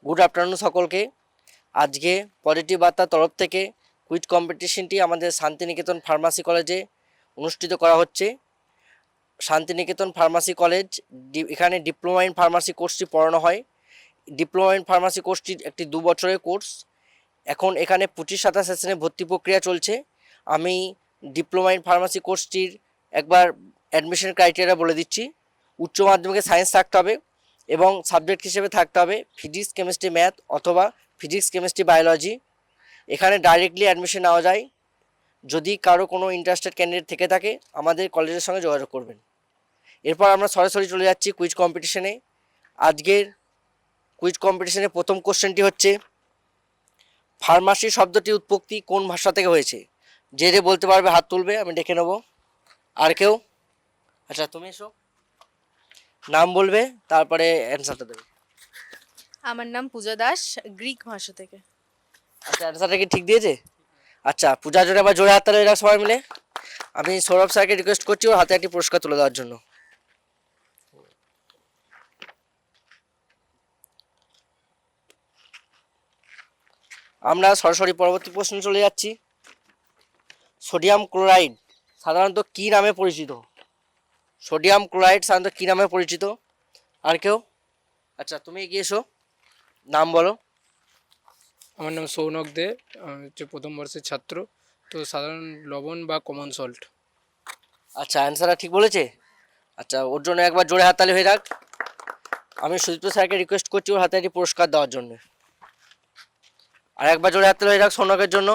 Good afternoon সকলকে। আজকে positive বার্তার তরফ থেকে কুইজ কম্পিটিশনটি আমাদের শান্তিনিকেতন ফার্মাসি কলেজে অনুষ্ঠিত করা হচ্ছে। শান্তিনিকেতন ফার্মাসি কলেজ এখানে ডিপ্লোমা ইন ফার্মাসি কোর্সটি পড়ানো হয়। ডিপ্লোমা ইন ফার্মাসি কোর্সটি একটি 2 বছরের কোর্স। এখন এখানে 25-27 সেশনে ভর্তি প্রক্রিয়া চলছে। আমি ডিপ্লোমা ইন ফার্মাসি কোর্সটির একবার অ্যাডমিশন ক্রাইটেরিয়া বলে দিচ্ছি। উচ্চ মাধ্যমিকে সায়েন্স থাকতে হবে এবং সাবজেক্ট হিসেবে থাকতে হবে ফিজিক্স, কেমিস্ট্রি, ম্যাথ অথবা ফিজিক্স, কেমিস্ট্রি, বায়োলজি। এখানে ডাইরেক্টলি অ্যাডমিশন নেওয়া যায়। যদি কারো কোনো ইন্টারেস্টেড ক্যান্ডিডেট থেকে থাকে আমাদের কলেজের সঙ্গে যোগাযোগ করবেন। এরপর আমরা সরাসরি চলে যাচ্ছি কুইজ কম্পিটিশনে। আজকের কুইজ কম্পিটিশনের প্রথম কোশ্চেনটি হচ্ছে, ফার্মাসি শব্দটির উৎপত্তি কোন ভাষা থেকে হয়েছে? যে যে বলতে পারবে হাত তুলবে, আমি ডেকে নেব। আর কেউ? আচ্ছা, তুমি এসো, নাম বলবে, তারপরে অ্যান্সারটা দেবে। আমার নাম পূজা দাস, গ্রিক ভাষা থেকে। আচ্ছা, অ্যান্সারটা কি ঠিক দিয়েছে? আচ্ছা, পূজার জন্য আবার জোরে হাত তালি এরা সবাই মিলে। আমি সৌরভ স্যারকে রিকোয়েস্ট করছি ওর হাতে একটি পুরস্কার তুলে দেওয়ার জন্য। আমরা সরাসরি পরবর্তী প্রশ্ন চলে যাচ্ছি। সোডিয়াম ক্লোরাইড সাধারণত কী নামে পরিচিত? সোডিয়াম ক্লোরাইড সাধারণত কী নামে পরিচিত? আর কেউ? আচ্ছা, তুমি এগিয়ে এসো, নাম বলো। আমার নাম সৌনক দে, আমি হচ্ছে প্রথম বর্ষের ছাত্র। তো সাধারণ লবণ বা কমন সল্ট। আচ্ছা, অ্যান্সারটা ঠিক বলেছে। আচ্ছা, ওর জন্য একবার জোরে হাততালি হয়ে যাক। আমি সুদীপ্ত স্যারকে রিকোয়েস্ট করছি ওর হাতে একটি পুরস্কার দেওয়ার জন্য। আর একবার জোরে হাততালি হয়ে যাক সৌনকের জন্য।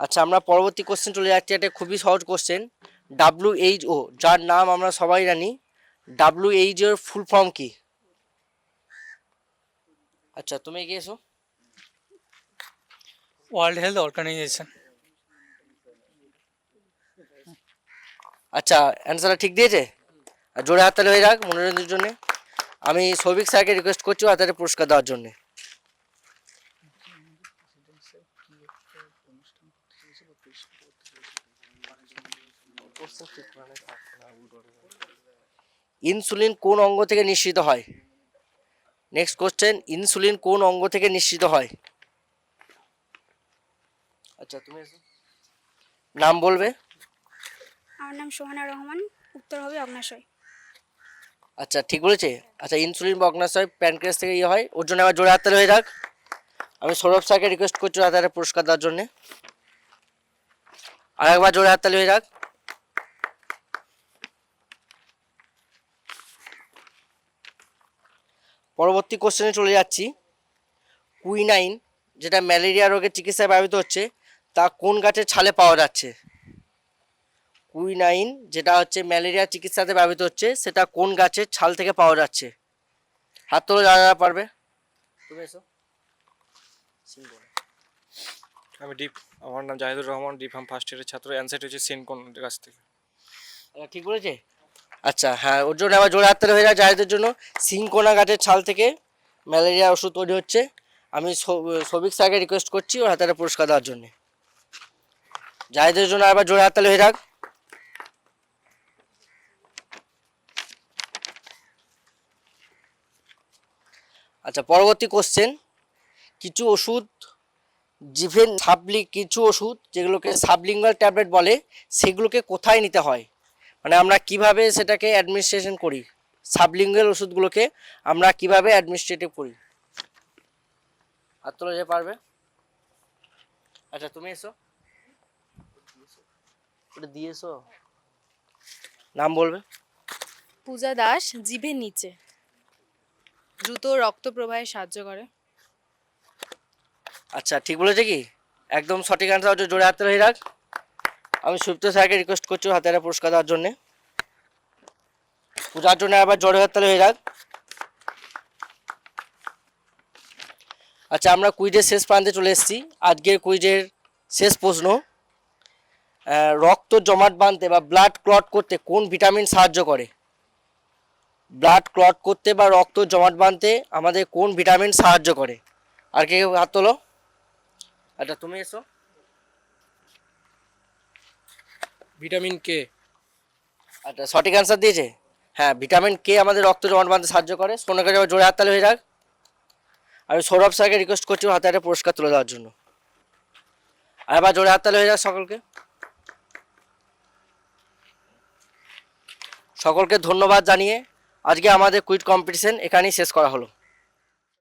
আচ্ছা, আমরা পরবর্তী কোশ্চেন চলে যাচ্ছি। এটা খুবই সহজ কোশ্চেন। WHO, যার নাম আমরা সবাই জানি, WHO এর ফুল ফর্ম কি? আচ্ছা, তুমি এগিয়ে এসো। World health organization. আচ্ছা, অ্যান্সারটা ঠিক দিয়েছে। আর জোরে হাততালি হয়ে যাক মনোরঞ্জনের জন্য। আমি সৌভিক স্যারকে রিকোয়েস্ট করছি ও হাতে পুরস্কার দেওয়ার জন্য। ইনসুলিন কোন অঙ্গ থেকে নিঃসৃত হয়? নেক্সট কোশ্চেন, ইনসুলিন কোন অঙ্গ থেকে নিঃসৃত হয়? আচ্ছা, তুমি এসো, নাম বলবে। আমার নাম সোহানা রহমান, উত্তর হবে অগ্নাশয়। আচ্ছা, ঠিক বলেছে। আচ্ছা, ইনসুলিন বা অগ্নাশয় প্যানক্রিয়াস থেকে ইয়ে হয়। ওর জন্য আবার জোরে হাততালি হয়ে যাক। আমি সৌরভ স্যারকে রিকোয়েস্ট করছি হাতে একটা পুরস্কার দেওয়ার জন্য। আর একবার জোরে হাততালি হয়ে যাক। পরবর্তী কোশ্চেনে চলে যাচ্ছি। কুইনাইন, যেটা ম্যালেরিয়া রোগের চিকিৎসায় ব্যবহৃত হচ্ছে, তা কোন গাছের ছালে পাওয়া যাচ্ছে? কুইনাইন যেটা হচ্ছে ম্যালেরিয়া চিকিৎসাতে ব্যবহৃত হচ্ছে, সেটা কোন গাছের ছাল থেকে পাওয়া যাচ্ছে? হাত তোলো যারা যারা পারবে। তুমি এসো। আমার নাম জাহিদুর রহমান, ডিফার্ম ফার্স্ট ইয়ারের ছাত্র। অ্যান্সার হচ্ছে সিনকোন গাছ থেকে। ঠিক বলেছে। আচ্ছা, হ্যাঁ, ওর জন্য আবার জোরে হাততালি হয়ে যায় জাহিদের জন্য। সিনকোনা গাছের ছাল থেকে ম্যালেরিয়া ওষুধ তৈরি হচ্ছে। আমি সৌভিক স্যারকে রিকোয়েস্ট করছি ওর হাতে একটা পুরস্কার দেওয়ার জন্য। জাহিদের জন্য আবার জোরে হাততালি হয়ে যাক। আচ্ছা, পরবর্তী কোশ্চেন। কিছু ওষুধ কিছু ওষুধ যেগুলোকে সাবলিঙ্গুয়াল ট্যাবলেট বলে, সেগুলোকে কোথায় নিতে হয়? মানে আমরা কিভাবে সেটাকে অ্যাডমিনিস্ট্রেশন করি? সাবলিঙ্গুয়াল ওষুধগুলোকে আমরা কিভাবে অ্যাডমিনিস্ট্রেটিভ করি? আর তোলা যে পারবে। আচ্ছা, তুমি এসো, ওটা দিয়ে এসো, নাম বলবে। পূজা দাস, জিভের নিচে, দ্রুত রক্ত প্রবাহে সাহায্য করে। আচ্ছা, ঠিক বলেছে কি? একদম সঠিক অ্যান্সার হচ্ছে, জোরে হাতে হয়ে রাখ। আমি সুপ্ত স্যারকে রিকোয়েস্ট করছি হাতে একটা পুরস্কার দেওয়ার জন্যে। পূজার জন্য আবার জোরে হাততালি হয়ে রাখ। আচ্ছা, আমরা কুইজের শেষ প্রান্তে চলে এসেছি। আজকের কুইজের শেষ প্রশ্ন, রক্ত জমাট বাঁধতে বা ব্লাড ক্লট করতে কোন ভিটামিন সাহায্য করে? ব্লাড ক্লট করতে বা রক্ত জমাট বাঁধতে আমাদের কোন ভিটামিন সাহায্য করে? আর কে হাত তোলো। আচ্ছা, তুমি এসো। Vitamin K. আচ্ছা, সঠিক অ্যান্সার দিয়েছে। হ্যাঁ, ভিটামিন কে আমাদের রক্ত জমাট বাঁধতে সাহায্য করে। সোনাকে যাবে জোরে হাততালি হয়ে যাক। আমি সৌরভ স্যারকে রিকোয়েস্ট করছি ওর হাতে একটা পুরস্কার তুলে দেওয়ার জন্য। আর এবার জোরে হাততালি হয়ে যাক সকলকে। সকলকে ধন্যবাদ জানিয়ে আজকে আমাদের কুইজ কম্পিটিশন এখানেই শেষ করা হলো।